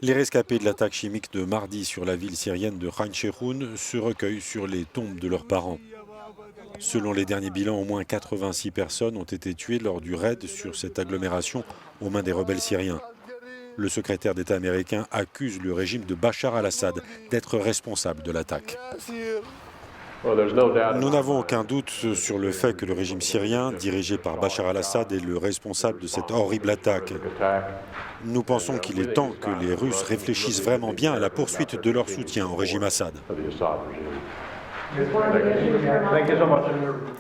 Les rescapés de l'attaque chimique de mardi sur la ville syrienne de Khan Cheikhoun se recueillent sur les tombes de leurs parents. Selon les derniers bilans, au moins 86 personnes ont été tuées lors du raid sur cette agglomération aux mains des rebelles syriens. Le secrétaire d'État américain accuse le régime de Bachar al-Assad d'être responsable de l'attaque. Nous n'avons aucun doute sur le fait que le régime syrien, dirigé par Bachar al-Assad, est le responsable de cette horrible attaque. Nous pensons qu'il est temps que les Russes réfléchissent vraiment bien à la poursuite de leur soutien au régime Assad.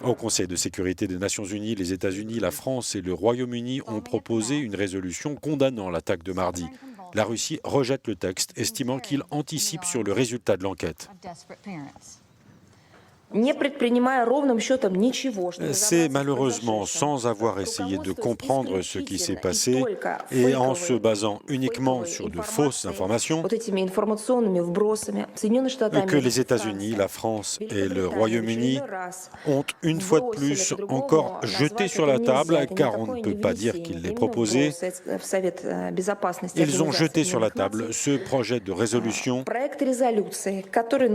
Au Conseil de sécurité des Nations Unies, les États-Unis, la France et le Royaume-Uni ont proposé une résolution condamnant l'attaque de mardi. La Russie rejette le texte, estimant qu'il anticipe sur le résultat de l'enquête. C'est malheureusement sans avoir essayé de comprendre ce qui s'est passé et en se basant uniquement sur de fausses informations que les États-Unis, la France et le Royaume-Uni ont une fois de plus encore jeté sur la table, car on ne peut pas dire qu'ils l'aient proposé. Ils ont jeté sur la table ce projet de résolution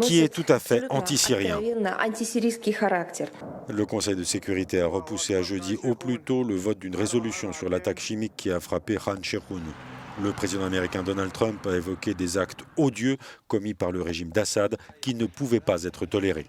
qui est tout à fait anti-syrien. Le Conseil de sécurité a repoussé à jeudi au plus tôt le vote d'une résolution sur l'attaque chimique qui a frappé Khan Cheikhoun. Le président américain Donald Trump a évoqué des actes odieux commis par le régime d'Assad qui ne pouvaient pas être tolérés.